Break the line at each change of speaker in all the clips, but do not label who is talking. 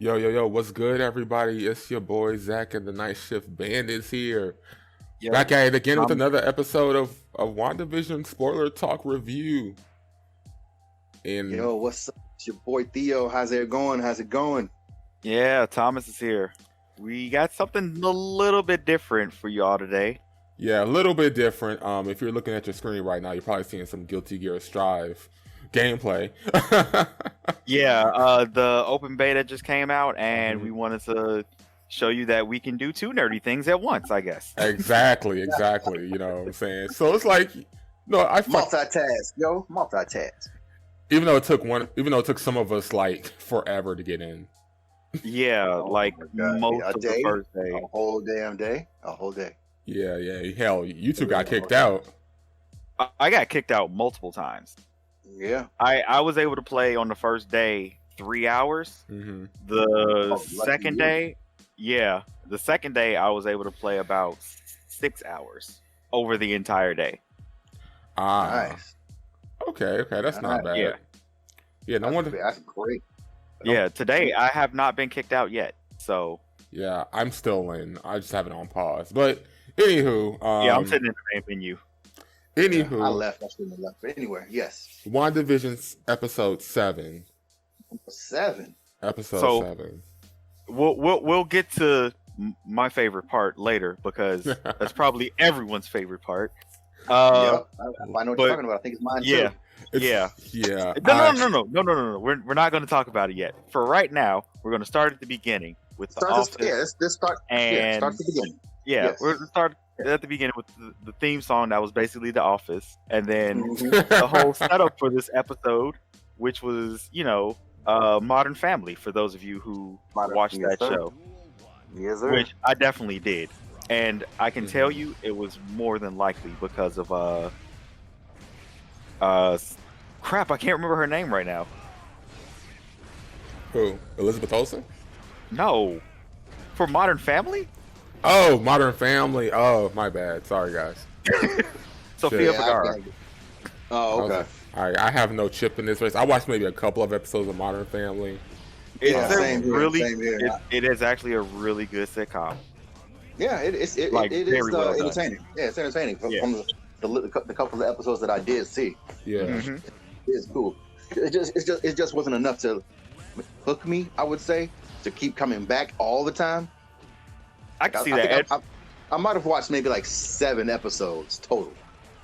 Yo, yo, yo, what's good, everybody? It's your boy Zach and the Night-Shift Bandits here.
Yep.
Back at it again with another episode of WandaVision spoiler talk review. And
Yo, what's up? It's your boy Theo. How's it going? How's it going?
Yeah, Thomas is here. We got something a little bit different for y'all today.
yeah, a little bit different. If you're looking at your screen right now, you're probably seeing some Guilty Gear Strive gameplay.
Yeah, the open beta just came out, and we wanted to show you that we can do two nerdy things at once, I guess.
Exactly. You know what I'm saying? So it's like, no,
Multitask, yo, multitask.
even though it took some of us like forever to get in.
Yeah, like
my God.
most
A
of
day?
the first day.
A whole damn day? A whole day.
Yeah. Hell, you two got kicked out.
I got kicked out multiple times.
Yeah.
I was able to play on the first day 3 hours.
Mm-hmm.
The
lucky
second
you.
day, the second day I was able to play about 6 hours over the entire day.
Nice.
Okay, that's not bad.
Yeah.
No wonder.
That's great.
Yeah, today I have not been kicked out yet. So
Yeah, I'm still in. I just have it on pause. But anywho,
yeah, I'm sitting in the main menu.
Anywho,
I left. I shouldn't have left. But anyway, yes.
WandaVision's episode 7.
7.
Episode
So-
7.
We'll get to my favorite part later because that's probably everyone's favorite part.
Yep. I know what
but-
you're talking about. I think it's mine
Yeah.
too.
Yeah.
Yeah.
No. We're not going to talk about it yet. For right now, we're going to start at the beginning with the office.
Let's start.
And-
Start at the beginning.
Yeah,
Yes.
we're going to start at the beginning with the theme song that was basically The Office, and then
Mhm.
the whole setup for this episode, which was, Modern Family, for those of you who watched
Yes,
that
sir.
show,
Yes, sir.
which I definitely did. And I can tell you it was more than likely because of, crap, I can't remember her name right now.
Who? Elizabeth Olsen?
No. For Modern Family?
Oh, Modern Family. Oh, my bad. Sorry, guys.
Sofia
Yeah,
Vergara.
Oh, okay.
All right, I have no chip in this race. I watched maybe a couple of episodes of Modern Family.
It's
Yeah,
a
same here,
really,
same here.
it is actually a really good sitcom.
Yeah, it is
very well done.
entertaining. Yeah, it's entertaining from
Yeah.
the couple of episodes that I did see.
Yeah.
Mhm.
It's cool. It just wasn't enough to hook me. I would say to keep coming back all the time.
I can see
I
that.
think I might have watched maybe like 7 episodes total.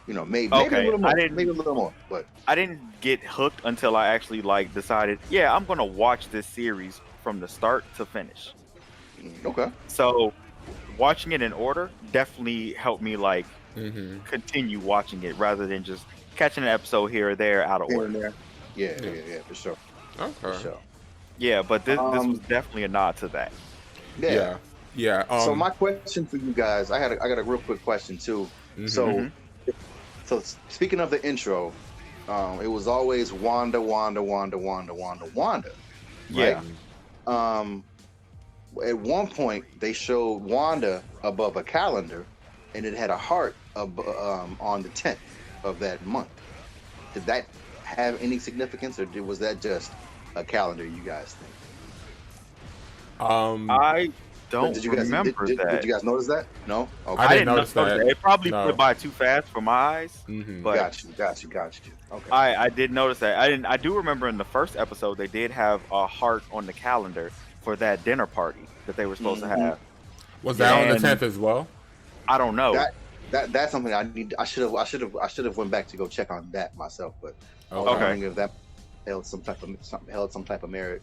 Maybe
Okay,
a little more.
I didn't-
Maybe a little more. But
I didn't get hooked until I actually decided, I'm gonna watch this series from the start to finish.
okay.
So watching it in order definitely helped me
Mm-hmm.
continue watching it rather than just catching an episode here or there out of
Here
order.
and there. Yeah, for sure.
Okay.
For sure.
Yeah, but this
Um,
was definitely a nod to that.
Yeah.
Yeah.
So my question for you guys, I got a real quick question too.
Mhm.
So speaking of the intro, it was always Wanda.
Yeah.
At one point, they showed Wanda above a calendar, and it had a heart on the 10th of that month. Did that have any significance, or was that just a calendar? You guys think?
I don't
Did you guys
remember
did,
that.
Did you guys notice that? No. Okay.
I
I
didn't
didn't
notice
notice
that.
that. It probably
No.
flew by too fast for my eyes,
Mm-hmm.
but
Got you. Okay.
I did notice that. I do remember in the first episode they did have a heart on the calendar for that dinner party that they were supposed to
Mhm.
have.
Was that on the
And-
10th as well?
I don't know.
That's something I should have went back to go check on that myself, but I was
Okay.
wondering if that held some type of merit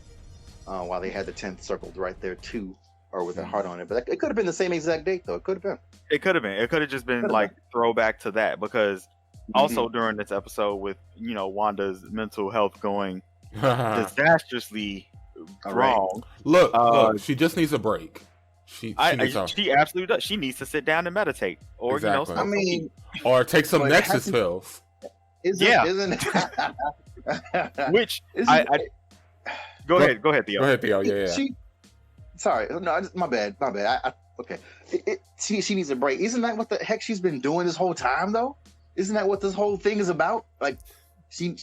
while they had the 10th circled right there too, or with a heart on it. But it could have been the same exact date though. It could have been.
It could have been. It could have just been throwback to that because also during this episode with Wanda's mental health going disastrously wrong.
Look, she just needs a break. She needs a,
She absolutely does. She needs to sit down and meditate, or
Exactly.
I mean,
or take some
But
Nexus
hasn't-
pills.
isn't
which
isn't-
I go ahead, Theo.
Go ahead, Theo. Yeah.
Sorry, no, my bad. Okay, she needs a break. Isn't that what the heck she's been doing this whole time though? Isn't that what this whole thing is about? Like, she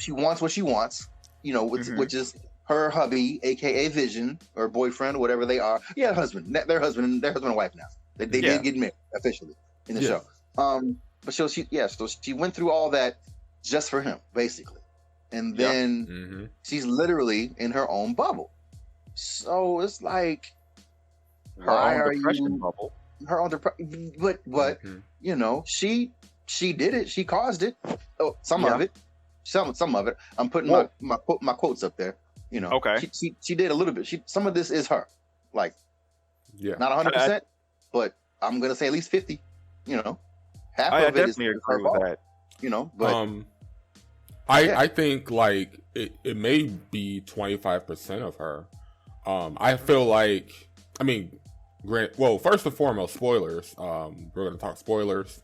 wants what she wants,
Mhm.
which is her hubby, aka Vision, or boyfriend, whatever they are. Yeah, husband. They're husband and wife now. They did get married officially in the show. But so she went through all that just for him, basically. And then she's literally in her own bubble. So it's like
her own depression bubble.
Her own depression, but you know, she did it. She caused it. Oh, some of it. Some of it. I'm putting my quotes up there. You know, okay. She did a little bit. Some of this is her, like, not 100%, but I'm gonna say at least 50. You know, half of it is her fault. That. You know, but
I think like it may be 25% of her. I feel like, I mean, first and foremost, spoilers. We're gonna talk spoilers.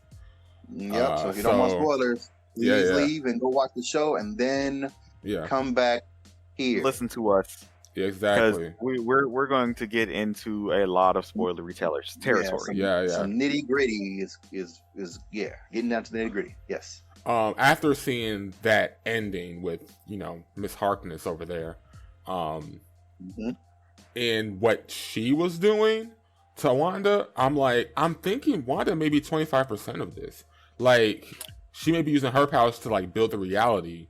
Yep. So if you don't want spoilers, please leave and go watch the show, and then come back here.
Listen to us.
Yeah, exactly.
We're going to get into a lot of spoilery territory.
Some nitty gritty is getting down to the nitty gritty. Yes.
After seeing that ending with, you know, Miss Harkness over there, and what she was doing to Wanda, I'm thinking Wanda may be 25% of this. Like, she may be using her powers to like build the reality,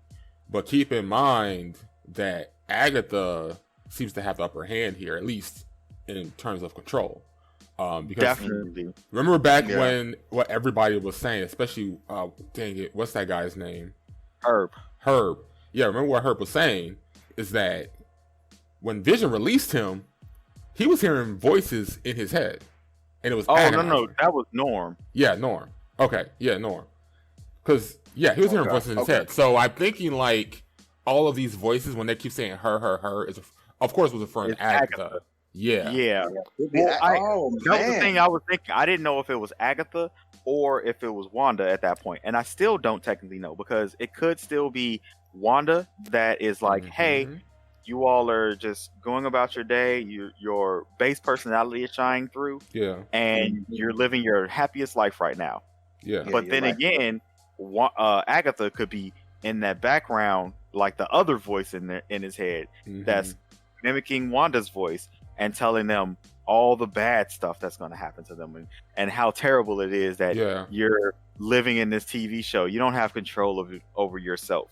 but keep in mind that Agatha seems to have the upper hand here, at least in terms of control. Because
definitely.
Remember back when what everybody was saying, especially dang it, what's that guy's name?
Herb.
Yeah, remember what Herb was saying is that when Vision released him, he was hearing voices in his head. And it was
no, that was Norm.
Yeah, Norm. Okay, yeah, Norm. Because he was hearing voices in his head. So I'm thinking like all of these voices, when they keep saying her, is of course was referring to Agatha. Yeah.
Well, that was the thing I was thinking. I didn't know if it was Agatha or if it was Wanda at that point. And I still don't technically know, because it could still be Wanda that is like, hey, you all are just going about your day. Your base personality is shining through. Yeah. And you're living your happiest life right now.
Yeah.
But then again, Agatha could be in that background, like the other voice in his head that's mimicking Wanda's voice and telling them all the bad stuff that's going to happen to them and how terrible it is that you're living in this TV show. You don't have control over yourself.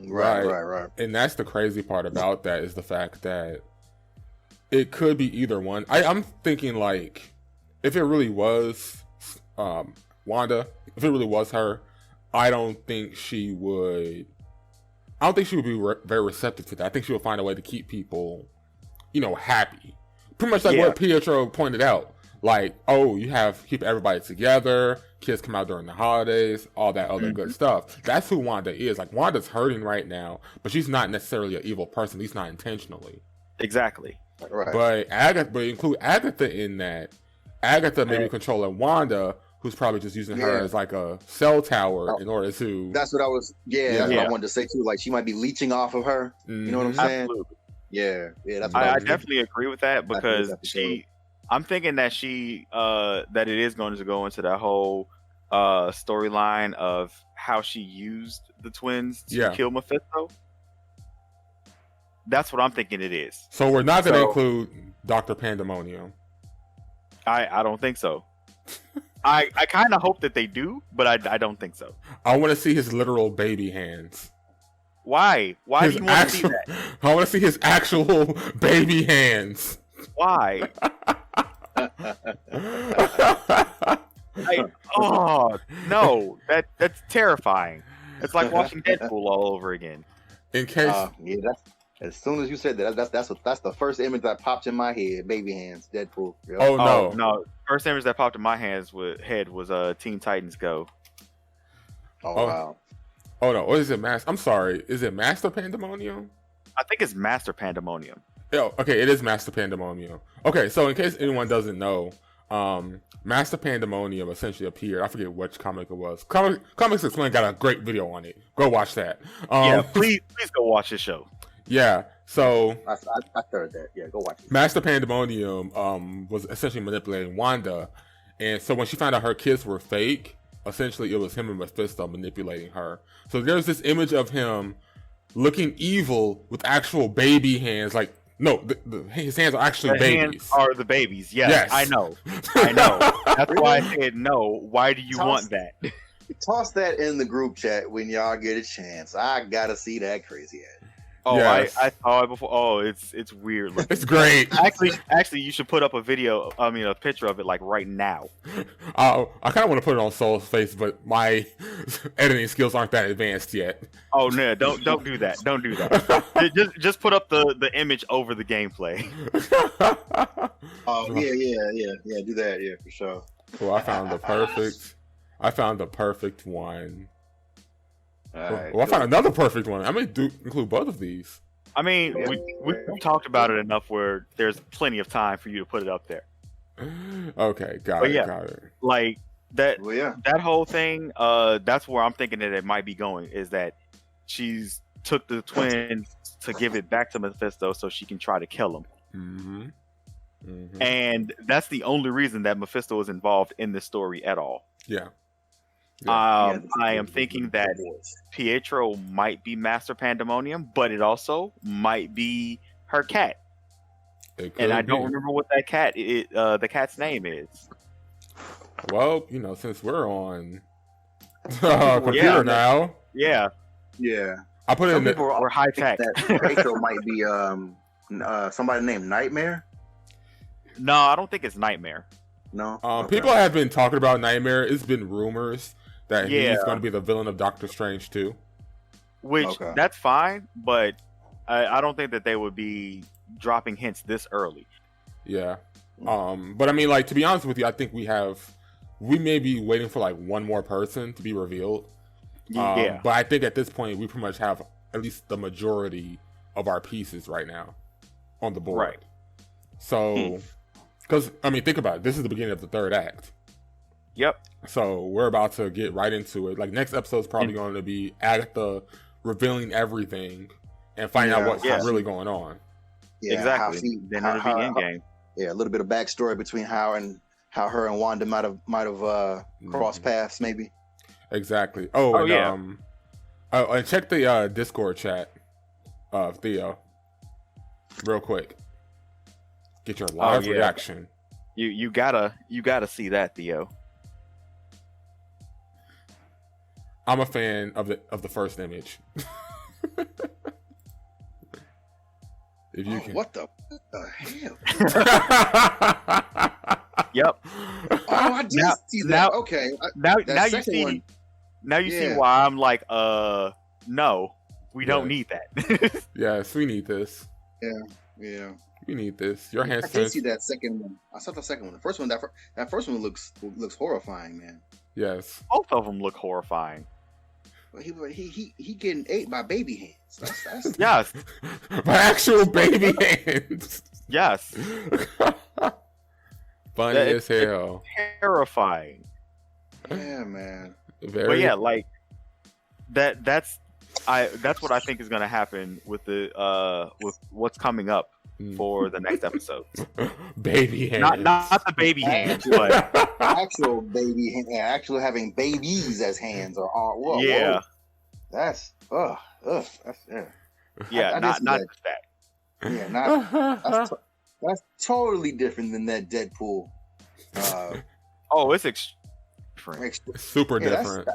Right.
And that's the crazy part about that, is the fact that it could be either one. I'm thinking like, if it really was Wanda, if it really was her, I don't think she would be very receptive to that. I think she would find a way to keep people, you know, happy. Pretty much like what Pietro pointed out. Like, keep everybody together, kids come out during the holidays, all that other good stuff. That's who Wanda is. Like, Wanda's hurting right now, but she's not necessarily an evil person, at least not intentionally.
Exactly.
Right.
But include Agatha in that. Agatha may be controlling Wanda, who's probably just using her as like a cell tower in order to...
That's what I was... that's what I wanted to say too. Like, she might be leeching off of her. You know what I'm saying?
Absolutely.
Yeah. That's
I definitely agree with that, because I'm thinking that that it is going to go into that whole storyline of how she used the twins to kill Mephisto. That's what I'm thinking it is.
So we're not going to include Dr. Pandemonium.
I don't think so. I kind of hope that they do, but I don't think so.
I want to see his literal baby hands.
Why? Why do you want to see that?
I want to see his actual baby hands.
Why? No, that's terrifying. It's like watching Deadpool all over again.
In case,
as soon as you said that, that's the first image that popped in my head. Baby hands, Deadpool. Yep.
Oh
no! First image that popped in my head was Teen Titans Go.
Oh wow!
Oh no! What is it? I'm sorry. Is it Master Pandemonium?
I think it's Master Pandemonium.
Oh, okay. It is Master Pandemonium. Okay, so in case anyone doesn't know, Master Pandemonium essentially appeared. I forget which comic it was. Comics Explained got a great video on it. Go watch that.
Please go watch this show.
Yeah. So
I heard that. Yeah, go watch it.
Master Pandemonium was essentially manipulating Wanda, and so when she found out her kids were fake, essentially it was him and Mephisto manipulating her. So there's this image of him looking evil with actual baby hands. Like, no, his hands are actually babies.
Hands are the babies. Yes, I know. That's why I said no. Why do you want that?
Toss that in the group chat when y'all get a chance. I gotta see that crazy ass.
Oh, yes. I saw it before. Oh, it's weird looking.
It's great.
Actually, you should put up a picture of it like right now.
I kind of want to put it on Soul's face, but my editing skills aren't that advanced yet.
Oh no! Don't do that. Don't do that. just put up the image over the gameplay.
Oh yeah. Do that, yeah, for sure.
Well, I found the perfect one.
Right,
I found another perfect one. I may include both of these.
I mean, we talked about it enough where there's plenty of time for you to put it up there.
Okay, got it.
Like that. Well, yeah. That whole thing. That's where I'm thinking that it might be going. Is that she's took the twins to give it back to Mephisto so she can try to kill him.
Mm-hmm. Mm-hmm.
And that's the only reason that Mephisto is involved in this story at all.
Yeah.
I am thinking that Pietro might be Master Pandemonium, but it also might be her cat. And I don't remember what that cat the cat's name is.
Well, since we're on computer now.
Yeah.
I put it in
we're high tech.
That Pietro might be somebody named Nightmare.
No, I don't think it's Nightmare.
No.
People have been talking about Nightmare. It's been rumors that he's going to be the villain of Doctor Strange too.
Which that's fine, but I don't think that they would be dropping hints this early.
Yeah. But I mean, like, to be honest with you, I think we may be waiting for like one more person to be revealed. But I think at this point we pretty much have at least the majority of our pieces right now on the board.
Right.
So, because I mean, think about it. This is the beginning of the third act.
Yep.
So we're about to get right into it. Like, next episode is probably going to be Agatha revealing everything and finding out what's really going on.
Yeah,
exactly. Then it'll be in game.
Yeah, a little bit of backstory between how her and Wanda might have crossed paths, maybe.
Exactly. And check the Discord chat, Theo, real quick. Get your live reaction.
You gotta see that, Theo.
I'm a fan of the first image. If you can.
What the hell?
Yep.
Oh, I did see that. Okay.
Now you see. Now you see why I'm like, no, we don't need that.
Yes, we need this.
Yeah.
We need this. Your hands.
I did see that second one. I saw the second one. The first one, that first one looks horrifying, man.
Yes.
Both of them look horrifying.
But he getting ate by baby hands. That's
yes.
By actual baby hands.
Yes.
Funny as hell.
Terrifying.
Yeah, man.
But yeah, like that's what I think is going to happen with with what's coming up for the next episode.
Baby hands.
Not the baby hands, but
actual baby hands. Actual having babies as hands or whoa,
yeah.
Whoa. That's
yeah. Not just that.
Yeah, that's totally different than that Deadpool.
It's
super different.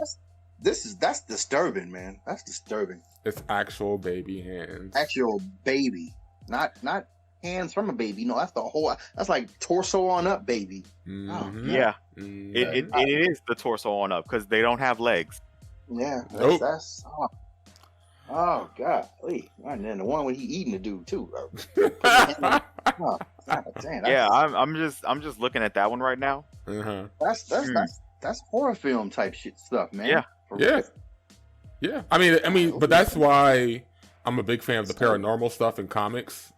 That's disturbing, man. That's disturbing.
It's actual baby hands.
Actual baby, not hands from a baby. No, that's like torso on up, baby.
Mm-hmm.
Yeah,
mm-hmm.
It is the torso on up because they don't have legs.
Yeah, that's oh god, and then the one when he eating the dude too.
Damn, I'm just looking at that one right now.
Uh-huh.
That's horror film type shit stuff, man.
Yeah. I mean, but that's why I'm a big fan of the paranormal stuff in comics.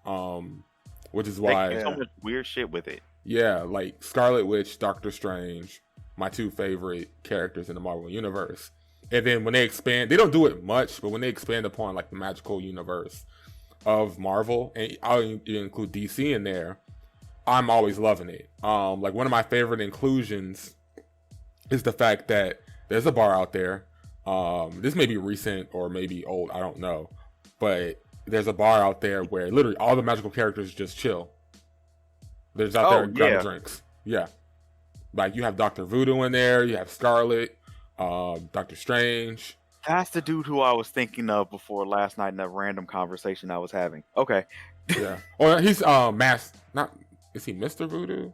Which is why
they do so much weird shit with it.
Yeah, like Scarlet Witch, Doctor Strange, my two favorite characters in the Marvel universe. And then when they expand, they don't do it much, but when they expand upon like the magical universe of Marvel, and I'll include DC in there, I'm always loving it. Like one of my favorite inclusions is the fact that there's a bar out there. This may be recent or maybe old, I don't know. but there's a bar out there where literally all the magical characters just chill. They're just out there grabbing drinks. Yeah. Like, you have Dr. Voodoo in there, you have Scarlet, Doctor Strange.
That's the dude who I was thinking of before last night in that random conversation I was having. Okay.
Yeah. Or he's is he Mr. Voodoo?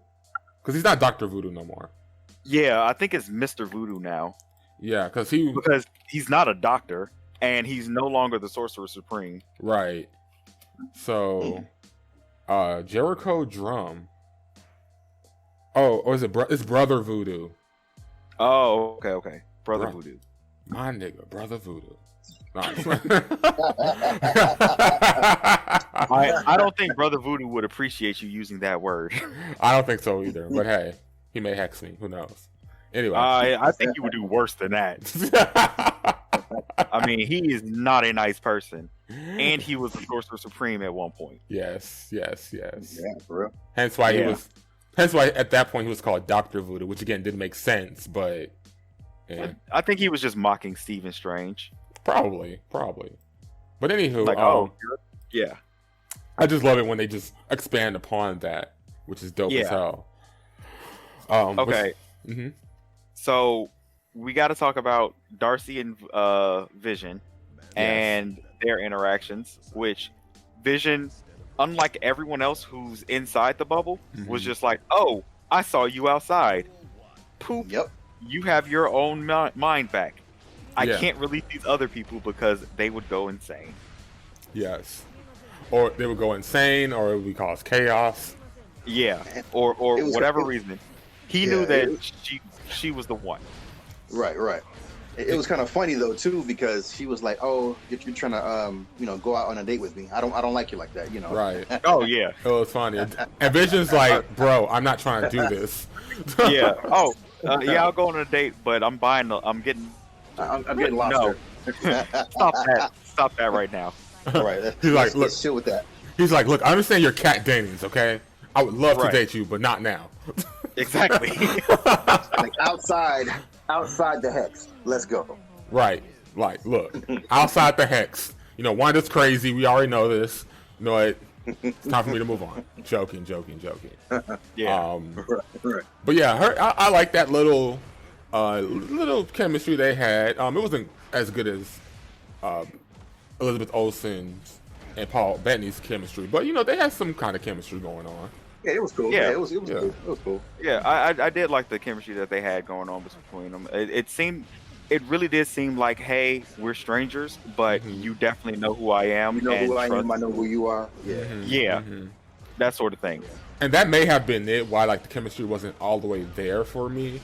Because he's not Dr. Voodoo no more.
Yeah, I think it's Mr. Voodoo now.
Yeah, because
he's not a doctor, and he's no longer the Sorcerer Supreme.
Right. So, Jericho Drum. Oh, or is it's Brother Voodoo?
Oh, okay. Brother Voodoo.
My nigga, Brother Voodoo.
I don't think Brother Voodoo would appreciate you using that word.
I don't think so either. But hey, he may hex me. Who knows? Anyway,
I think he would do worse than that. I mean, he is not a nice person, and he was the Sorcerer Supreme at one point.
Yes.
Yeah, for real.
Hence why at that point he was called Dr. Voodoo, which again didn't make sense, but
I think he was just mocking Stephen Strange.
Probably. But anywho,
yeah.
I just love it when they just expand upon that, which is dope as hell.
Okay. So we got to talk about Darcy and Vision and their interactions, which Vision, unlike everyone else who's inside the bubble, was just like, oh, I saw you outside. Poop.
Yep.
You have your own mind back. I can't release these other people because they would go insane.
Yes. Or they would go insane, or it would cause chaos.
Yeah. Or whatever reason. He knew that she was the one.
Right. It was kind of funny though too, because she was like, "Oh, you're trying to go out on a date with me. I don't like you like that,
Right.
Oh yeah.
It was funny. And Vision's like, "Bro, I'm not trying to do this."
Yeah. Oh. I'll go on a date, but I'm getting
lobster.
No. Stop that right now.
All right.
He's like, look,
let's chill with that.
He's like, look, I understand your cat datings, okay? I would love to date you, but not now.
Exactly.
Like outside the hex. Let's go.
Right. Like, look, outside the hex. Wanda's crazy. We already know this. You know what? It's time for me to move on. Joking.
Yeah.
Right.
But yeah, I like that little chemistry they had. It wasn't as good as Elizabeth Olsen's and Paul Bettany's chemistry, but they had some kind of chemistry going on.
Yeah, it was cool. Yeah, it was cool. It was cool.
Yeah, I did like the chemistry that they had going on between them. It really did seem like, hey, we're strangers, but you definitely know who I am.
You know who I am. I know who you are. Yeah.
Yeah. That sort of thing.
And that may have been it. Why the chemistry wasn't all the way there for me.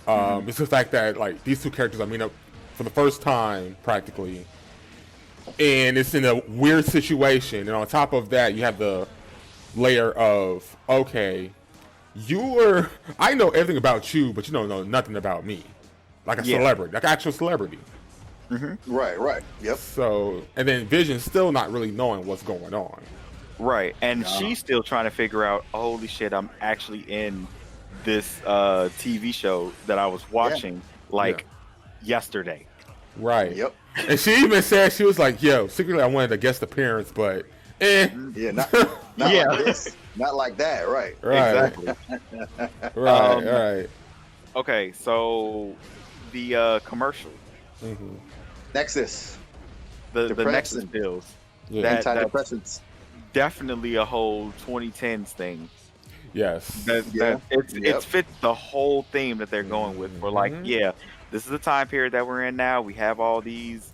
It's the fact that these two characters I meet up for the first time practically, and it's in a weird situation. And on top of that, you have the layer of, okay, I know everything about you, but you don't know nothing about me. Like a celebrity, like actual celebrity.
Right. Yep.
So, and then Vision's still not really knowing what's going on.
Right. And she's still trying to figure out, holy shit, I'm actually in this TV show that I was watching yesterday.
Right.
Yep.
And she even said, she was like, yo, secretly I wanted a guest appearance, but
Yeah, not like this. Not like that, right.
Exactly.
Right.
Okay, so the commercial.
Nexus.
The Nexus pills.
Yeah.
Antidepressants.
Definitely a whole 2010s thing.
Yes.
It fits the whole theme that they're going with. For this is the time period that we're in now. We have all these,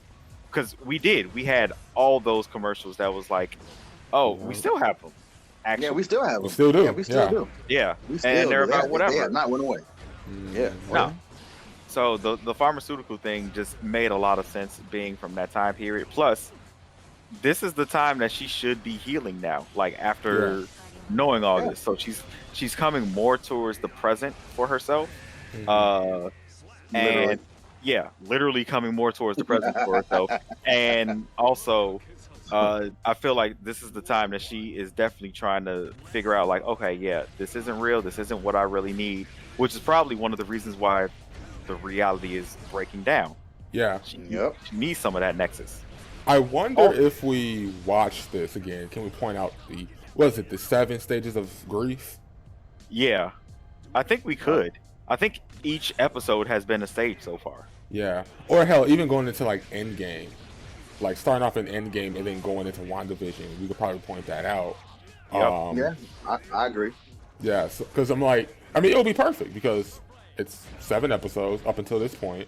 because we had all those commercials that was like, oh, we still have them. Actually,
yeah, we still have them.
We still do.
Yeah, we still do.
Yeah,
And
they're about whatever.
They have not went away. Yeah.
No. So the pharmaceutical thing just made a lot of sense being from that time period. Plus, this is the time that she should be healing now. After knowing all this, so she's coming more towards the present for herself. And literally coming more towards the present for herself. And also, I feel like this is the time that she is definitely trying to figure out, okay, this isn't real. This isn't what I really need, which is probably one of the reasons why the reality is breaking down.
Yeah.
She needs some of that nexus.
I wonder if we watch this again, can we point out the 7 stages of grief?
Yeah, I think we could. I think each episode has been a stage so far.
Yeah, or hell, even going into like Endgame, like starting off in Endgame and then going into WandaVision, we could probably point that out.
Yep.
Yeah, I agree.
Yeah, because I'm like, I mean, it'll be perfect because it's 7 episodes up until this point.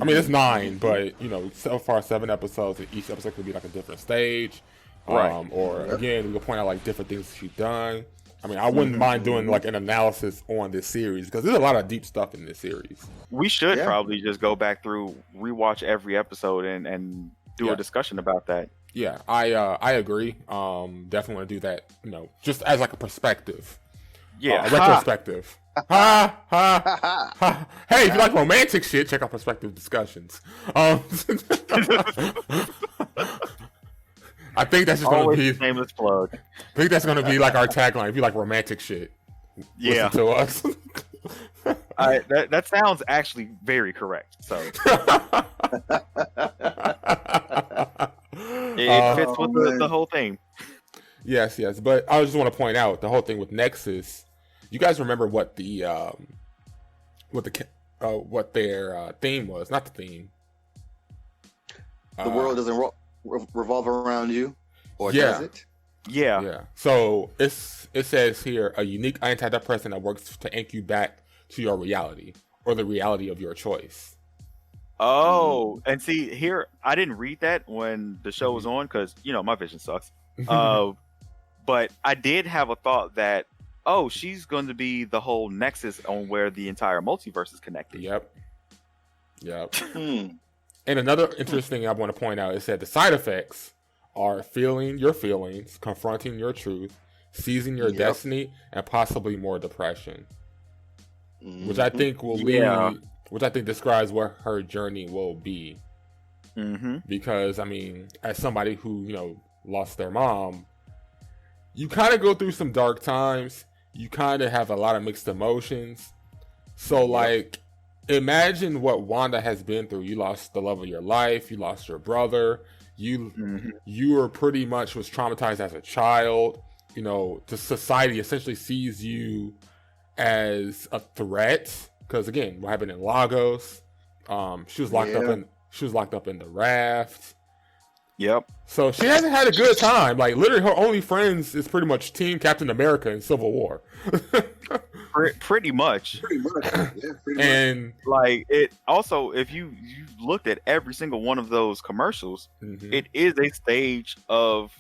I mean, it's 9, but you know, so far 7 episodes, and each episode could be like a different stage.
Right.
Or again, we could point out like different things she's done. I mean, I wouldn't mind doing like an analysis on this series because there's a lot of deep stuff in this series.
We should probably just go back through, rewatch every episode, and do a discussion about that.
Yeah, I agree. Definitely want to do that. You know, just as like a perspective.
Yeah,
retrospective. Ha ha ha. Hey, if you like romantic shit, check out Perspective Discussions. I think that's just going to be
nameless plug.
I think that's going to be like our tagline. If you like romantic shit, listen to us.
That sounds actually very correct. So it fits with the whole thing.
Yes. But I just want to point out the whole thing with Nexus. You guys remember what their theme was? Not the theme.
The world doesn't revolve around you, or does it?
Yeah. So it says here a unique antidepressant that works to anchor you back to your reality or the reality of your choice.
Oh, and see here, I didn't read that when the show was on because my vision sucks. But I did have a thought that she's going to be the whole nexus on where the entire multiverse is connected.
Yep. And another interesting thing I want to point out is that the side effects are feeling your feelings, confronting your truth, seizing your destiny, and possibly more depression. Which I think will lead, which I think describes what her journey will be. Because, I mean, as somebody who, lost their mom, you kind of go through some dark times. You kind of have a lot of mixed emotions. So, like, imagine what Wanda has been through. You lost the love of your life. You lost your brother. You were pretty much was traumatized as a child. The society essentially sees you as a threat. Because again, what happened in Lagos? She was locked up in the raft.
Yep.
So she hasn't had a good time. Like literally, her only friends is pretty much Team Captain America in Civil War.
Pretty much.
And
like it also, if you looked at every single one of those commercials, it is a stage of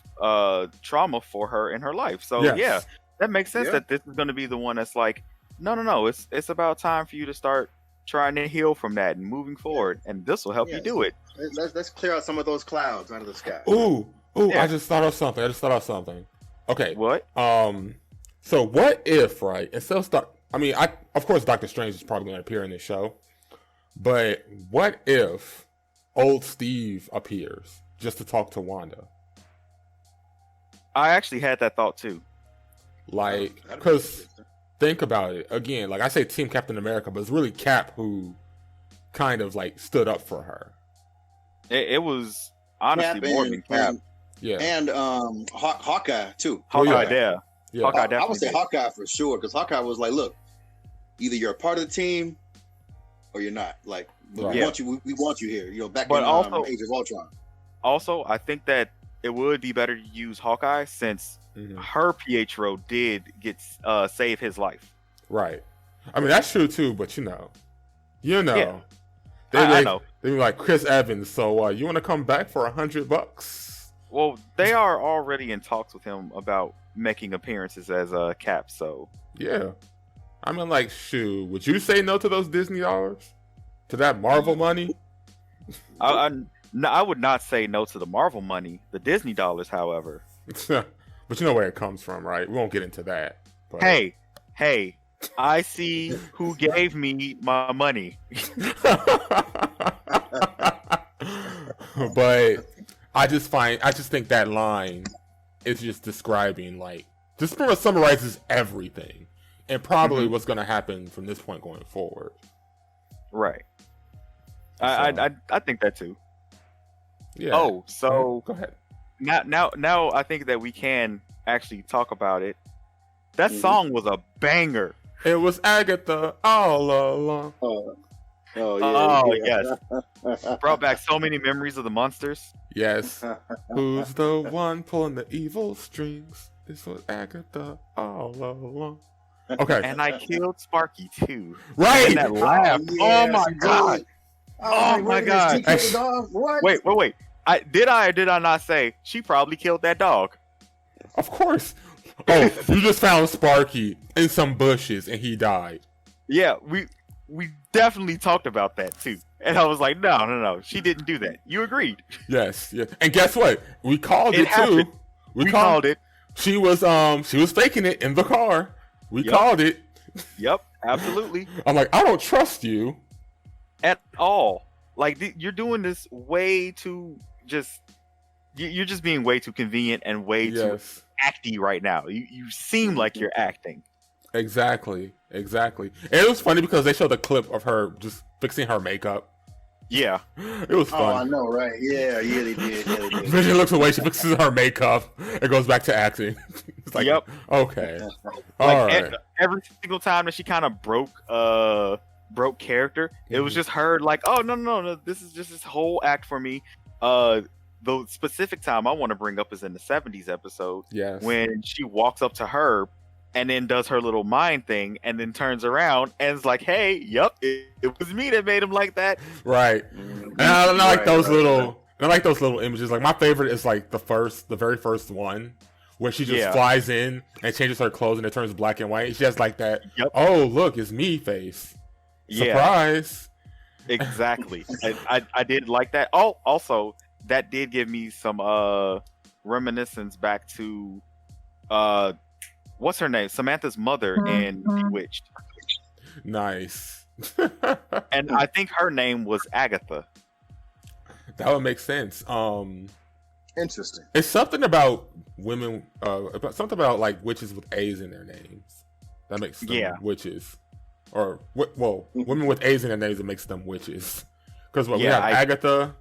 trauma for her in her life. So yeah, that makes sense that this is going to be the one that's like, no, it's about time for you to start trying to heal from that and moving forward, and this will help you do it.
Let's clear out some of those clouds out of the sky.
Ooh, I just thought of something. Okay.
What?
So what if, right? Instead of of course Doctor Strange is probably going to appear in this show, but what if old Steve appears just to talk to Wanda?
I actually had that thought too.
Like, because think about it again. Like I say, Team Captain America, but it's really Cap who kind of like stood up for her.
It was honestly more than Cap.
And Hawkeye too.
Hawkeye, yeah. Hawkeye definitely.
I would say Hawkeye for sure, because Hawkeye was like, look, either you're a part of the team or you're not. Like, we want you here. Back in Age of Ultron.
Also, I think that it would be better to use Hawkeye since her Pietro did get save his life.
Right. I mean that's true too, but I know.
I know.
They be like Chris Evans. So you want to come back for $100?
Well, they are already in talks with him about making appearances as a Cap. So
yeah, I mean, like, shoot, would you say no to those Disney dollars, to that Marvel money?
I would not say no to the Marvel money. The Disney dollars, however.
But you know where it comes from, right? We won't get into that. But...
Hey, I see who gave me my money.
But I just think that line is just describing, like, just pretty much summarizes everything and probably what's going to happen from this point going forward.
Right. I think that too.
Yeah.
Oh, so
go ahead.
Now I think that we can actually talk about it. That song was a banger.
It was Agatha all along.
Oh yes, brought back so many memories of the monsters.
Yes. Who's the one pulling the evil strings? This was Agatha all along. Okay.
And I killed Sparky too.
Right.
And that laugh. Oh my god. Oh my god.
What?
Wait. Did I or did I not say she probably killed that dog?
Of course. Oh, you just found Sparky in some bushes and he died.
Yeah, we definitely talked about that too. And I was like, no, she didn't do that. You agreed.
Yes, yeah. And guess what? We called it
happened.
too.
We called it.
She was faking it in the car. We called it.
Yep, absolutely.
I'm like, I don't trust you
at all. Like you're doing this way too you're just being way too convenient and way too acty right now. You seem like you're acting.
Exactly. And it was funny because they showed a clip of her just fixing her makeup.
Yeah.
It was fun.
Oh, I know, right? Yeah, they did.
Vision looks away, she fixes her makeup, and goes back to acting. It's like, okay. All right.
Every single time that she kind of broke character, it was just her like, oh, no, this is just this whole act for me. The specific time I want to bring up is in the 70s episode.
Yes.
When she walks up to her and then does her little mind thing and then turns around and is like, hey, it was me that made him like that.
Right. And I like those little images. Like my favorite is like the very first one where she just flies in and changes her clothes and it turns black and white. She has like that, oh, look, it's me face. Surprise.
Yeah. Exactly. I did like that. Oh, also, that did give me some reminiscence back to what's her name? Samantha's mother in Bewitched.
Nice.
And I think her name was Agatha.
That would make sense.
Interesting.
It's something about women, something about like witches with A's in their names. That makes them witches. Or, women with A's in their names, it makes them witches. Because we have Agatha,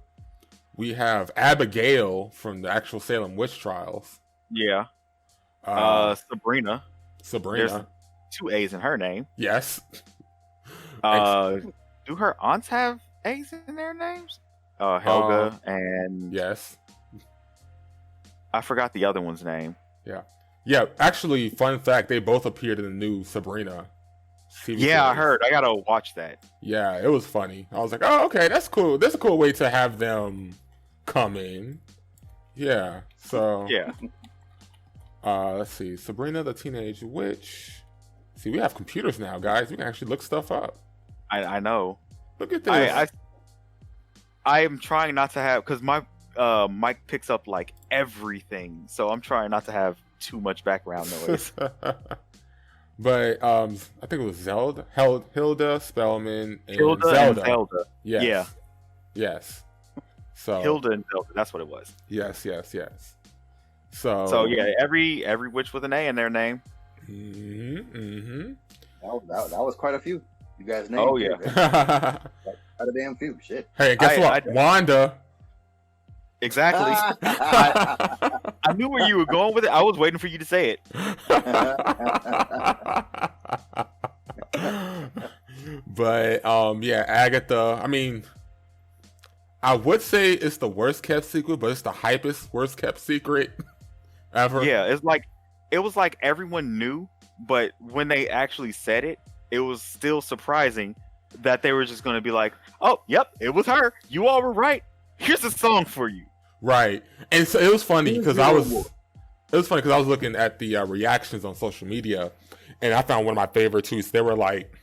we have Abigail from the actual Salem witch trials.
Yeah. Sabrina. There's 2 A's in her name.
Yes.
Do her aunts have A's in their names? Helga and...
Yes.
I forgot the other one's name.
Yeah, actually, fun fact, they both appeared in the new Sabrina TV series.
I heard. I gotta watch that.
Yeah, it was funny. I was like, oh, okay, that's cool. That's a cool way to have them come in. Yeah, so...
Yeah.
Let's see. Sabrina the Teenage Witch. See, we have computers now, guys. We can actually look stuff up.
I know.
Look at this.
I am trying not to have... Because my mic picks up, like, everything. So I'm trying not to have too much background noise.
But I think it was Hilda Spellman, and
Hilda
Zelda.
And Zelda.
Yes. Yes. So
Hilda and Zelda. That's what it was.
Yes. So
yeah, every witch with an A in their name.
That was quite a few. You guys named.
Oh yeah.
Quite a damn few. Shit.
Hey, guess what? Wanda.
Exactly. I knew where you were going with it. I was waiting for you to say it.
But Agatha. I mean, I would say it's the worst kept secret, but it's the hypest worst kept secret ever.
Yeah, it was like everyone knew, but when they actually said it, it was still surprising that they were just going to be like, "Oh, yep, it was her. You all were right. Here's a song for you."
Right, and so it was funny because I was looking at the reactions on social media, and I found one of my favorite tweets. They were like,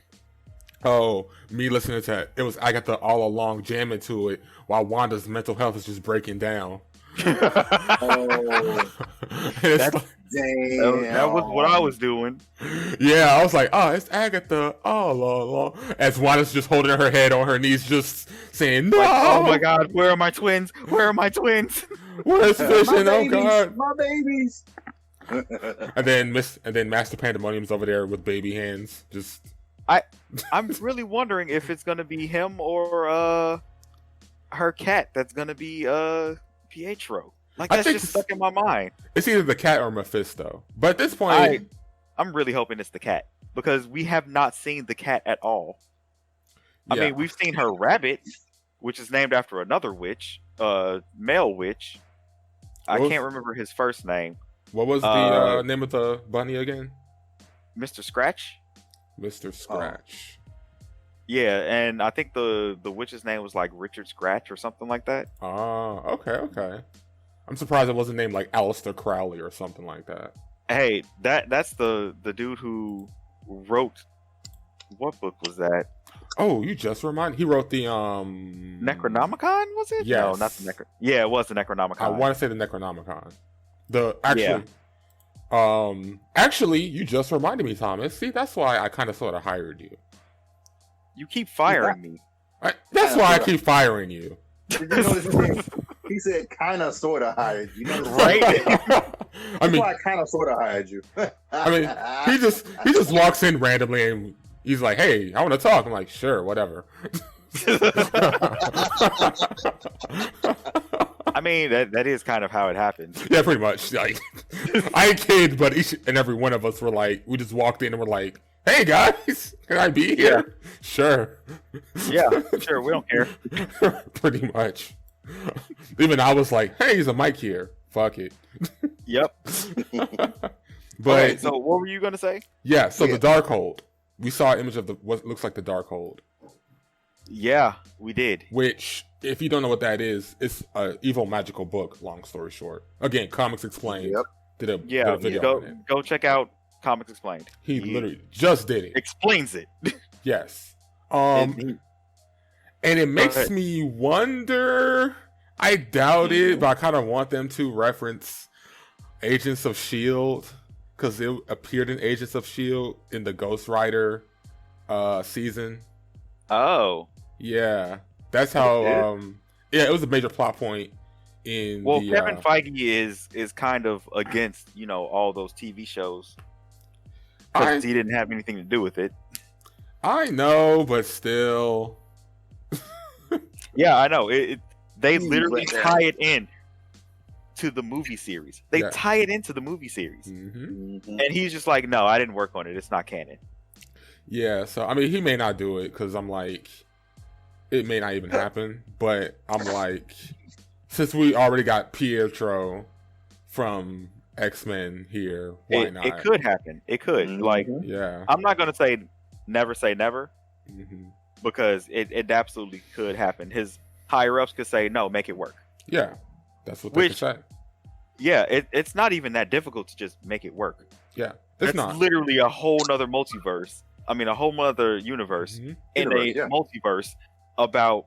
"Oh, me listening to it was Agatha all along jamming to it while Wanda's mental health is just breaking down."
That was what I was doing.
Yeah, I was like, "Oh, it's Agatha all along." As Wanda's just holding her head on her knees, just saying, "No,
like, oh my God, where are my twins? Where are my twins?
Where's Vision? Oh God,
my babies!"
and then Master Pandemonium's over there with baby hands. Just,
I'm really wondering if it's gonna be him or her cat that's gonna be Pietro. Like
I
that's
think
just stuck in my mind.
It's either the cat or Mephisto. But at this point,
I'm really hoping it's the cat because we have not seen the cat at all. I mean, we've seen her rabbit, which is named after another witch, male witch. I can't remember his first name.
What was the name of the bunny again?
Mr. Scratch.
Mr. Scratch.
Yeah, and I think the witch's name was like Richard Scratch or something like that.
Oh, okay. I'm surprised it wasn't named like Aleister Crowley or something like that.
Hey, that's the dude who wrote. What book was that?
Oh, you just reminded. He wrote the
Necronomicon, was it?
Yes.
No, not the Yeah, it was the Necronomicon.
I want to say the Necronomicon. Actually, you just reminded me, Thomas. See, that's why I kind of sort of hired you.
You keep firing me.
That's why I keep firing you.
Did you notice he said kind of sort of hired you?
Right?
I mean,
I kind of sort of hired you.
I mean, he just walks in randomly and he's like, "Hey, I want to talk." I'm like, "Sure, whatever."
I mean, that is kind of how it happens.
Yeah, pretty much. Like, I kid, but each and every one of us were like, we just walked in and we're like, "Hey guys, can I be here?" Yeah. Sure.
Yeah, sure. We don't care.
Pretty much. Even I was like, "Hey, there's a mic here. Fuck it."
Yep.
But
okay, so what were you gonna say?
Yeah. So the Darkhold. We saw an image of what looks like the Darkhold.
Yeah, we did.
Which, if you don't know what that is, it's an evil magical book. Long story short, again, Comics Explained.
Yep.
Did a video on it.
Go check out Comics Explained.
He literally just did it.
Explains it.
Yes. And it makes me wonder. I doubt it, but I kind of want them to reference Agents of S.H.I.E.L.D. because it appeared in Agents of S.H.I.E.L.D. in the Ghost Rider season.
Oh.
Yeah. That's how, it was a major plot point in
Kevin Feige is kind of against, all those TV shows because he didn't have anything to do with it.
I know, but still.
Yeah, I know. They literally tie it in to the movie series. They tie it into the movie series. Mm-hmm. And he's just like, no, I didn't work on it. It's not canon.
Yeah, so, I mean, he may not do it because I'm like, it may not even happen. But I'm like, since we already got Pietro from X-Men here, why not?
It could happen. It could. Mm-hmm. Like,
yeah.
I'm not going to say never, mm-hmm. because it absolutely could happen. His higher-ups could say, no, make it work.
Yeah, that's what they could say.
Yeah, it's not even that difficult to just make it work.
Yeah,
it's literally a whole nother multiverse. I mean, a whole other universe in a multiverse about,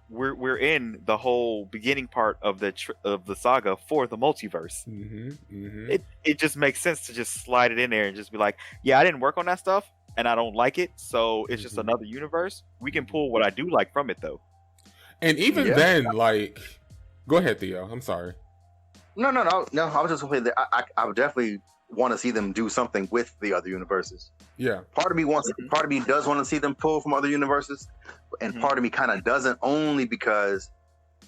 we're in the whole beginning part of the saga for the multiverse. Mm-hmm. Mm-hmm. It just makes sense to just slide it in there and just be like, yeah, I didn't work on that stuff and I don't like it, so it's just another universe. We can pull what I do like from it though.
And even then, like, go ahead, Theo. I'm sorry.
No. I was just hoping that I would definitely want to see them do something with the other universes.
Yeah.
Part of me does want to see them pull from other universes, and part of me kind of doesn't, only because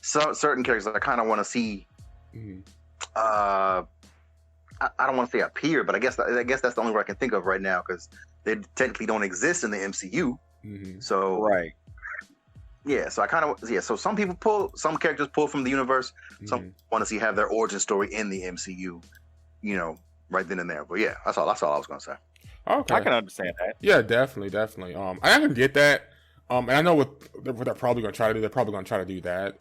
certain characters I kind of want to see. Mm-hmm. I don't want to say appear, but I guess that's the only one I can think of right now because they technically don't exist in the MCU. Mm-hmm. So
right.
Yeah, so I kind of So some characters pull from the universe. Some want to see have their origin story in the MCU. Right then and there. But yeah, that's all I was gonna say.
Okay,
I can understand that.
Yeah, definitely. I can get that. And I know what they're probably gonna try to do. They're probably gonna try to do that.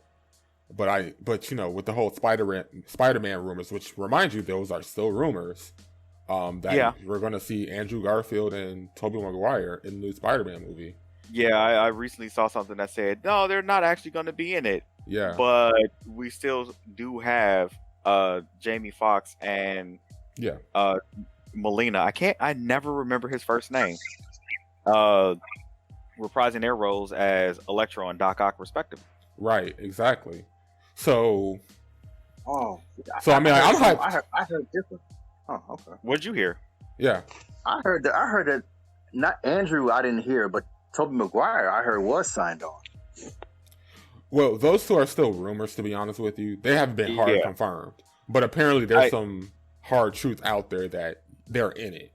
But with the whole Spider-Man rumors, which remind you, those are still rumors. We're gonna see Andrew Garfield and Tobey Maguire in the new Spider-Man movie.
Yeah, I recently saw something that said no, they're not actually gonna be in it.
Yeah,
but we still do have Jamie Foxx and Molina. I never remember his first name. Reprising their roles as Electro and Doc Ock, respectively.
Right, exactly. So, I'm
hyped. I heard different. Oh, okay.
What'd you hear?
Yeah,
I heard that. Not Andrew, I didn't hear, but Tobey Maguire, I heard was signed on.
Well, those two are still rumors, to be honest with you. They haven't been hard confirmed. But apparently there's some hard truth out there that they're in it.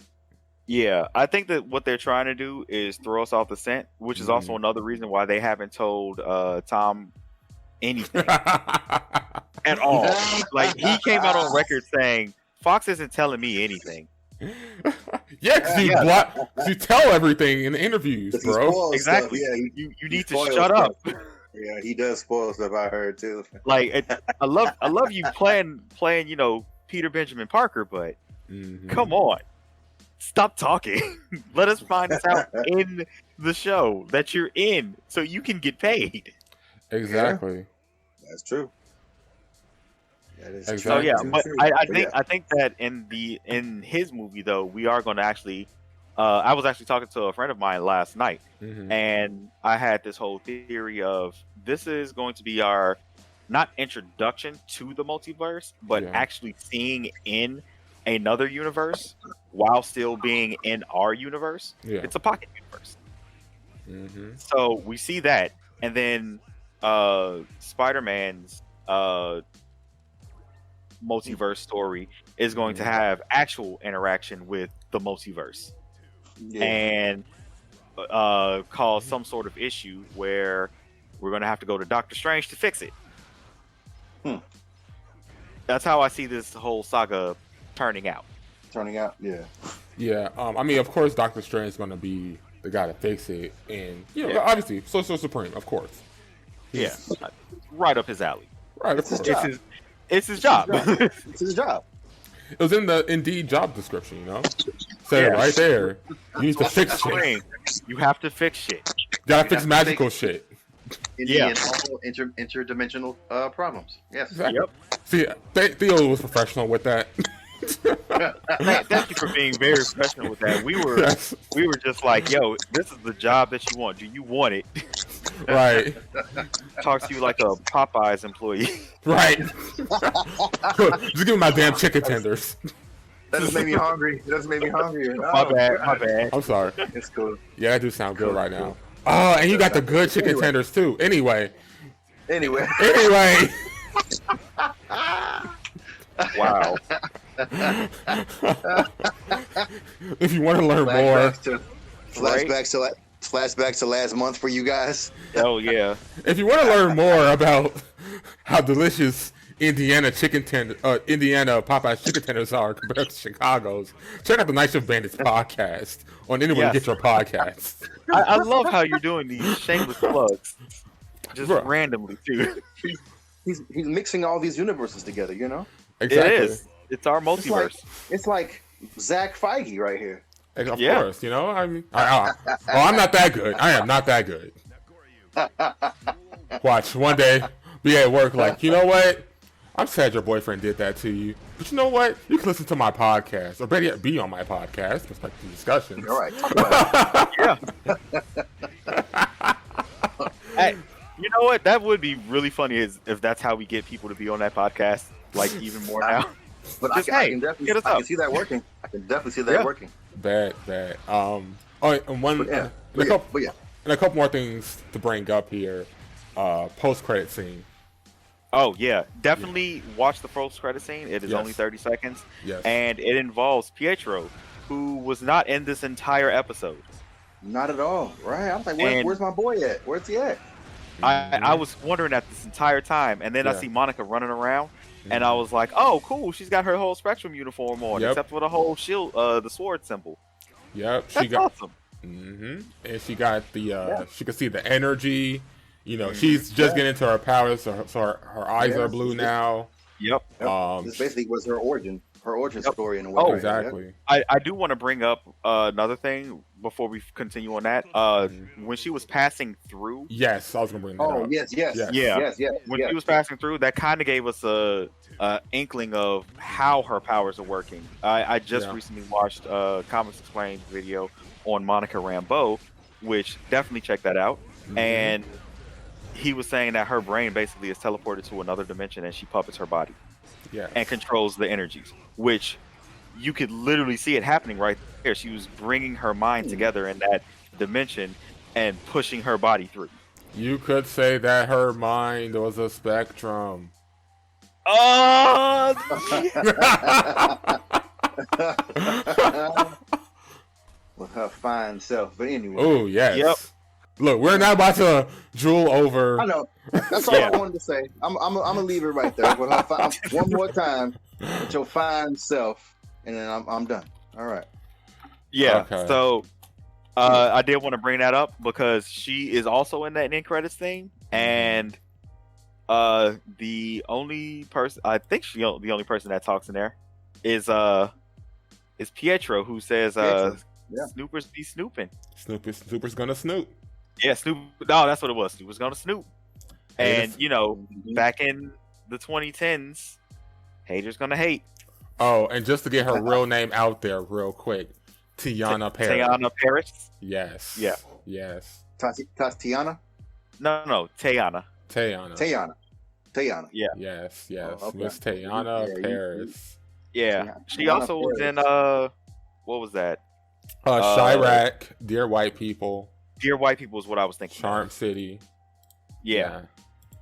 Yeah, I think that what they're trying to do is throw us off the scent, which is also another reason why they haven't told Tom anything at all. Like, he came out on record saying, Fox isn't telling me anything.
Yeah, because you tell everything in the interviews, bro.
Exactly.
Yeah,
you need to shut up.
Yeah, he does spoil stuff. I heard too.
Like, I love you playing, Peter Benjamin Parker, but come on, stop talking. Let us find this out in the show that you're in, so you can get paid.
Exactly.
Yeah, that's true. That is
exactly.
So yeah, but I think that in his movie though, we are going to actually. I was actually talking to a friend of mine last night, and I had this whole theory of this is going to be our not introduction to the multiverse, but actually seeing in another universe while still being in our universe. Yeah. It's a pocket universe. So we see that, and then Spider-Man's multiverse story is going to have actual interaction with the multiverse. And cause some sort of issue where we're going to have to go to Doctor Strange to fix it. That's how I see this whole saga turning out.
Yeah. I mean, of course, Doctor Strange is going to be the guy to fix it, and obviously, Sorcerer Supreme, of course.
Right up his alley.
Right,
it's his job.
It's his job.
It was in the Indeed job description, you know? Said it right there. You need to fix shit.
You have to fix shit.
You gotta fix magical shit.
And also interdimensional problems. Yes.
Exactly. Yep. See, Theo was professional with that.
Thank you for being very professional with that. We were just like, yo, this is the job that you want. Do you want it?
Right.
Talk to you like a Popeyes employee.
Right. Just give me my damn chicken tenders.
That just made me hungry.
My bad.
I'm sorry.
It's cool.
Yeah, that do sound good right now. Oh, and you got the good chicken tenders too. Anyway.
Wow.
If you want to learn more,
flashbacks to last month for you guys.
Oh yeah.
If you want to learn more about how delicious Indiana Popeyes chicken tenders are compared to Chicago's, check out the Night-Shift Bandits podcast on anywhere you get your podcasts.
I love how you're doing these shameless plugs, just randomly too.
He's mixing all these universes together, you know.
Exactly.
It is. It's our multiverse.
It's like Zach Feige right here.
Of course, you know. I mean, I'm not that good. I am not that good. Watch one day be at work like, you know what? I'm sad your boyfriend did that to you, but you know what? You can listen to my podcast, or better yet, be on my podcast, Perspective Discussions.
All right, talk about
it. Hey, you know what? That would be really funny if that's how we get people to be on that podcast, like even more now.
But I can definitely see that working. I can definitely see that working.
Bad. And a couple more things to bring up here. Post-credit scene.
Oh yeah, definitely watch the post-credit scene. It is only 30 seconds, and it involves Pietro, who was not in this entire episode.
Not at all, right? I was like, where's my boy at? Where's he at?
I was wondering that this entire time, and then I see Monica running around, and I was like, oh, cool, she's got her whole Spectrum uniform on, except for the whole shield, the sword symbol.
Yep,
That's awesome.
And she got the, she could see the energy. You know, she's just getting into her powers, so her eyes are blue now.
Yep.
This basically was her origin story in a way. Oh,
exactly.
I do want to bring up another thing before we continue on that. When she was passing through.
Yes, I was going to bring that up.
Yes.
When she was passing through, that kind of gave us a inkling of how her powers are working. I just recently watched a Comics Explained video on Monica Rambeau, which definitely check that out. And he was saying that her brain basically is teleported to another dimension and she puppets her body and controls the energies, which you could literally see it happening right there. She was bringing her mind together in that dimension and pushing her body through.
You could say that her mind was a spectrum.
Oh!
With her fine self. But anyway.
Oh, yes.
Yep.
Look, we're not about to drool over.
I know. That's all I wanted to say. I'm gonna leave it right there with her one more time with your fine self, and then I'm done. All right.
Yeah.
Okay.
So, I did want to bring that up because she is also in that end credits thing, and the only person I think the only person that talks in there is Pietro, who says Snoopers be snooping.
Snooper's gonna snoop.
Yeah, Snoop. No, that's what it was. Snoop was gonna snoop. And back in the 2010s, haters gonna hate.
Oh, and just to get her real name out there, real quick, Tiana Paris.
Tiana Paris.
Yes.
Yeah.
Yes.
Tatiana.
No, Tiana.
Tiana.
Yeah.
Yes.
Oh, okay.
Miss Tiana Paris.
Yeah. She
Tiana
also was in what was that?
Chirac, Dear White People.
Dear White People is what I was thinking.
Charm City.
Yeah.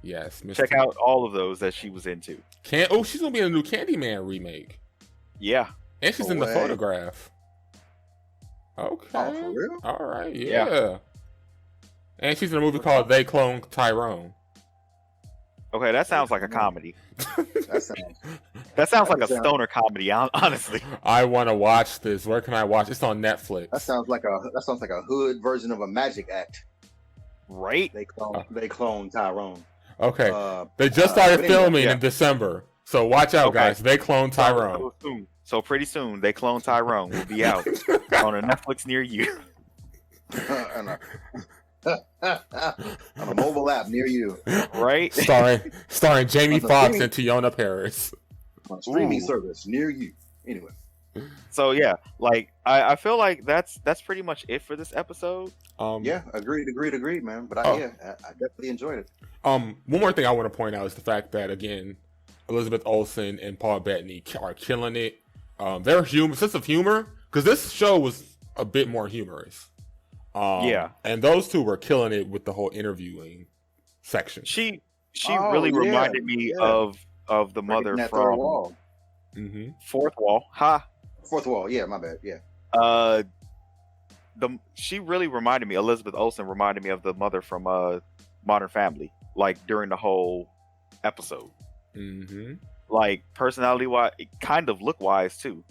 Yes. Miss
Check out all of those that she was into.
She's gonna be in a new Candyman remake.
Yeah.
And she's in the Photograph. Okay.
Oh, for real?
All right. Yeah. And she's in a movie called They Clone Tyrone.
Okay, that sounds like a comedy.
That
sounds like a stoner comedy, honestly.
I want to watch this. Where can I watch? It's on Netflix.
That sounds like a hood version of a magic act.
Right?
They clone Tyrone.
Okay. They just started filming in December. So watch out, guys. They Clone Tyrone.
So pretty soon, They Clone Tyrone will be out on a Netflix near you.
On a mobile app near you.
Right?
Starring Jamie Foxx and Tiana Paris.
On a streaming service near you. Anyway.
So yeah, like I feel like that's pretty much it for this episode.
Yeah, agreed, man. But I definitely enjoyed it.
One more thing I want to point out is the fact that again, Elizabeth Olsen and Paul Bettany are killing it. Their sense of humor, because this show was a bit more humorous. And those two were killing it with the whole interviewing section.
She really reminded me of the mother from
Third Wall.
Fourth Wall.
Fourth Wall. Yeah, my bad. Yeah.
She really reminded me. Elizabeth Olsen reminded me of the mother from Modern Family. Like during the whole episode. Like personality wise, kind of look wise too.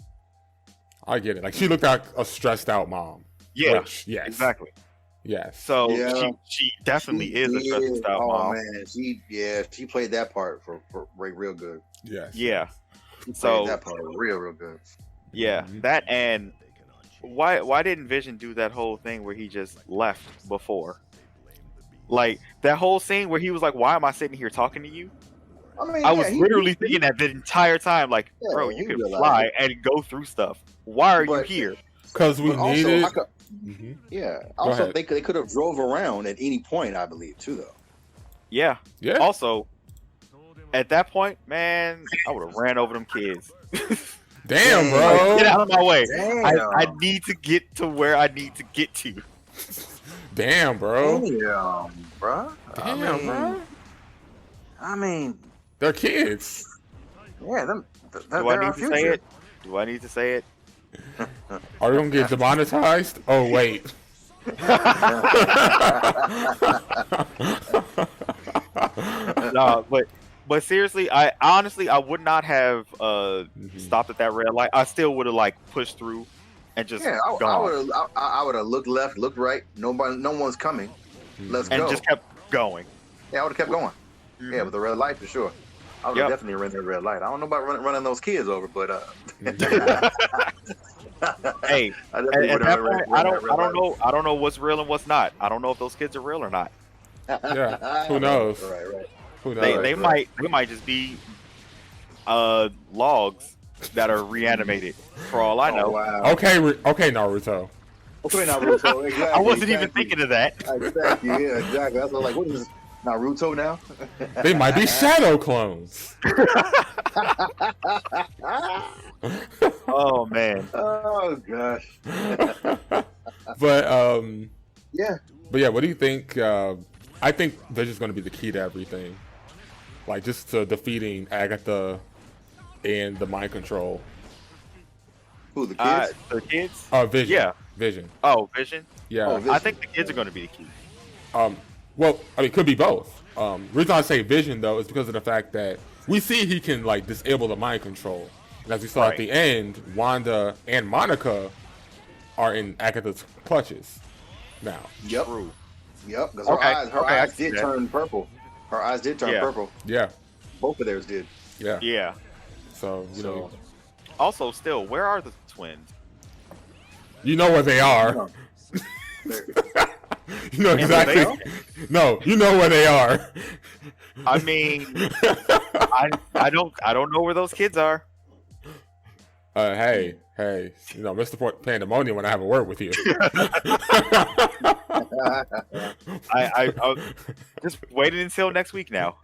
I get it. Like she looked like a stressed out mom.
Yeah.
Which, yes.
Exactly.
Yes.
So she definitely is a stressed out mom.
Oh man, she played that part for real good.
Yes.
Yeah.
She played that part real good.
Yeah. That and why didn't Vision do that whole thing where he just left before? Like that whole scene where he was like, "Why am I sitting here talking to you?" I was literally thinking that the entire time, like, bro, you can fly and go through stuff. Why are you here?
Because we needed.
Yeah. Also, they could have drove around at any point, I believe, too, though.
Yeah. Yeah. Also, at that point, man, I would have ran over them kids.
Damn, bro.
Get out of my way. I need to get to where I need to get to.
Damn, bro.
Damn, bro. I mean,
they're kids.
Yeah,
Do I need to say it? Do I need to say it?
Are we gonna get demonetized? Oh wait.
No, but seriously, I honestly would not have stopped at that red light. I still would have like pushed through and just gone.
I would have looked left, looked right. No one's coming. Let's go.
And just kept going.
Yeah, I would have kept going. Yeah, with the red light for sure. I would have definitely run that red light. I don't know about running those kids over, but
hey, at that point, I don't know what's real and what's not. I don't know if those kids are real or not.
Yeah, who knows?
Right.
Who knows?
They might just be logs that are reanimated. For all I know.
Oh, wow.
Okay, Naruto.
Okay, Naruto. Exactly.
I wasn't even thinking of that.
Exactly. Yeah, exactly. I was like, what is this? Naruto now?
They might be shadow clones.
Oh man.
Oh gosh.
But
yeah.
But yeah, what do you think? I think Vision's going to be the key to everything. Like, just to defeating Agatha and the mind control.
Who, the kids?
The kids?
Vision.
Yeah.
Vision.
Oh, Vision?
Yeah.
Oh, Vision.
I think the kids are going to be the key.
Well, I mean, it could be both. Reason I say Vision, though, is because of the fact that we see he can, like, disable the mind control. And as we saw at the end, Wanda and Monica are in Agatha's clutches now.
Yep.
True.
Yep, because her eyes did turn purple. Her eyes did turn purple.
Yeah.
Both of theirs did.
Yeah.
Yeah.
So, you know.
Also, still, where are the twins?
You know where they are. You know exactly. No, you know where they are.
I mean, I don't know where those kids are.
Hey, you know, Mr. Pandemonium when I have a word with you.
I just waiting until next week now.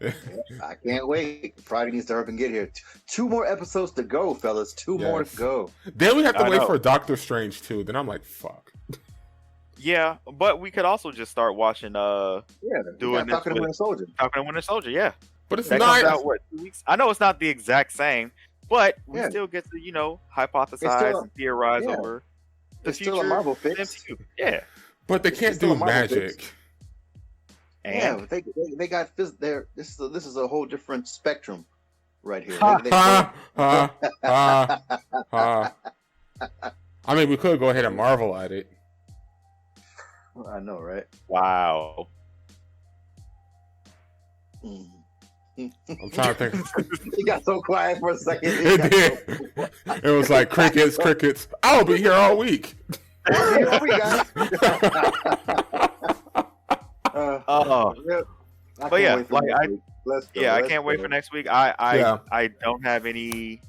I can't wait. Friday needs to hurry and get here. 2 more episodes to go, fellas. 2 more to go.
Then we have to wait for Doctor Strange too. Then I'm like, fuck.
Yeah, but we could also just start watching.
Doing Talking to Winter Soldier.
Talking to Winter Soldier, yeah.
But it's
that
not.
Comes out, what, 2 weeks? I know it's not the exact same, but we still get to hypothesize and theorize over the
it's
future.
Still a Marvel fix.
MCU. Yeah,
but they can't do magic.
And they got this is a whole different spectrum right here.
I mean, we could go ahead and marvel at it.
I know, right?
Wow.
I'm trying to think.
He got so quiet for a second.
It did. It was like crickets. I'll be here all week.
Here we go.
But yeah, like I can't wait for next week. I don't have any.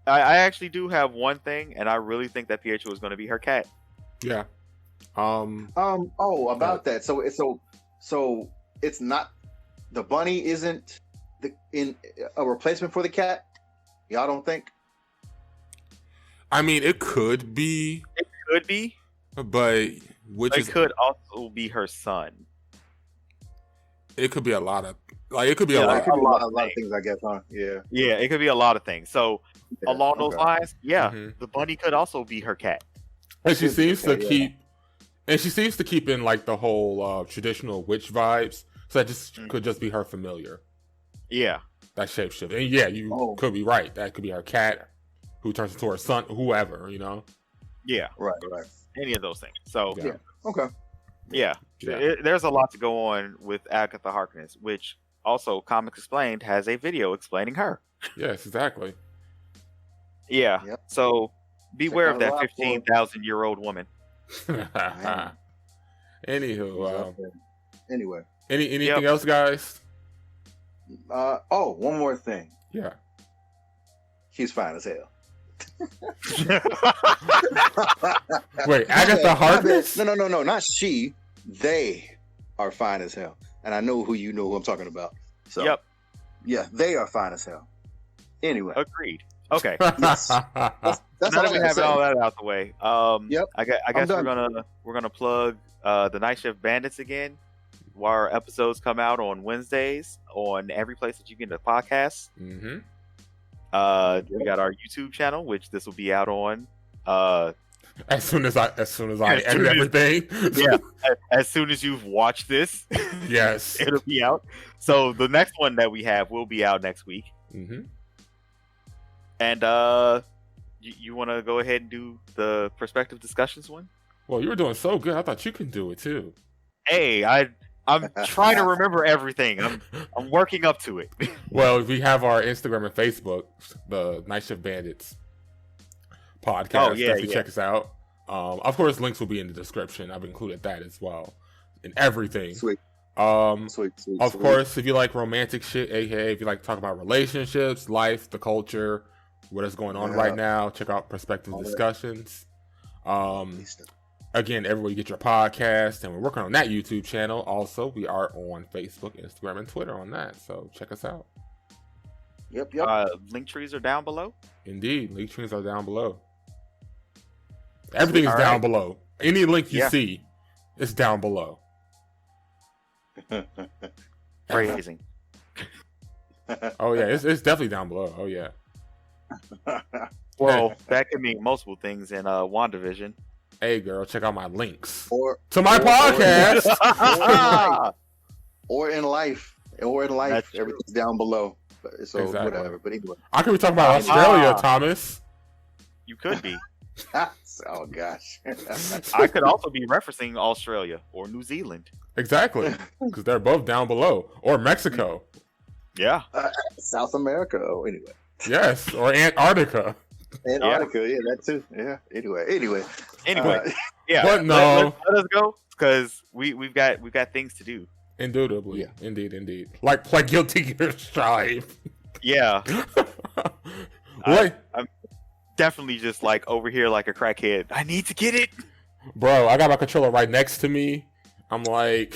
I actually do have one thing, and I really think that Pietro is going to be her cat.
Yeah.
About that. So it's not, the bunny isn't in a replacement for the cat. Y'all don't think?
I mean, it could be.
It could be.
But it
could also be her son.
It could be a lot of it could be a lot
of things, I guess, huh? Yeah.
Yeah, it could be a lot of things. So along those lines, the bunny could also be her cat.
And she seems to keep in like the whole traditional witch vibes. So that could just be her familiar. Yeah. That shapeshift. And yeah, you could be right. That could be her cat who turns into her son, whoever, you know?
Yeah.
Right.
Any of those things. So
yeah. Okay.
Yeah. There's a lot to go on with Agatha Harkness, which also Comics Explained has a video explaining her.
Yes, exactly.
Yeah. Yep. So beware of that 15,000-year-old woman.
Anywho,
anyway,
anything else, guys?
One more thing.
Yeah,
she's fine as hell.
Wait, Agatha Harkness?
No, not she. They are fine as hell, and I know who I'm talking about. So, yeah, they are fine as hell. Anyway,
agreed. Okay.
Yes. That's
now that we have all that out the way,
yep.
I guess we're gonna plug the Night Shift Bandits again. Our episodes come out on Wednesdays on every place that you get the podcast.
Mm-hmm.
We got our YouTube channel, which this will be out on.
As soon as I edit everything.
Yeah. As soon as you've watched this,
yes,
it'll be out. So the next one that we have will be out next week.
Mm-hmm.
And you want to go ahead and do the perspective discussions one?
Well, you were doing so good. I thought you could do it too.
Hey, I'm trying to remember everything. I'm working up to it.
Well, we have our Instagram and Facebook, the Night-Shift Bandits podcast. Definitely check us out. Of course, links will be in the description. I've included that as well in everything.
Sweet.
Sweet. Of course, if you like romantic shit, aka if you like to talk about relationships, life, the culture, what is going on right now, check out Perspective Discussions. Again, everywhere you get your podcast, and we're working on that YouTube channel. Also, we are on Facebook, Instagram, and Twitter on that. So check us out.
Yep.
Link trees are down below.
Indeed, link trees are down below. Everything is down below. Any link you see is down below.
Phrasing.
Oh yeah, it's definitely down below. Oh yeah.
Well, that could mean multiple things in WandaVision.
Hey girl, check out my links
to
my podcast.
Or in life, everything's down below. So
Exactly.
whatever. But anyway,
I could be talking about Australia, Thomas.
You could be.
oh gosh.
I could also be referencing Australia or New Zealand.
Exactly, because they're both down below, or Mexico.
Yeah.
South America. Oh, anyway.
Yes, or Antarctica.
Antarctica, yeah, that too. Yeah. Anyway.
Yeah.
But no.
Let us go because we've got things to do.
Indubitably, yeah. Indeed. Like Guilty Gear Strive.
Yeah.
What?
I'm definitely just like over here like a crackhead. I need to get it.
Bro, I got my controller right next to me. I'm like,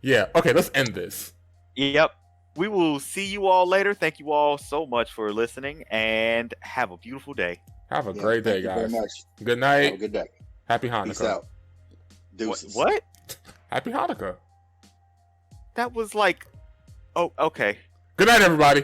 yeah, okay, let's end this.
Yep. We will see you all later. Thank you all so much for listening and have a beautiful day.
Have a great day, guys.
Very much.
Good night.
Have a good day.
Happy Hanukkah.
Peace out. Deuces.
What?
Happy Hanukkah.
That was like, oh, okay.
Good night, everybody.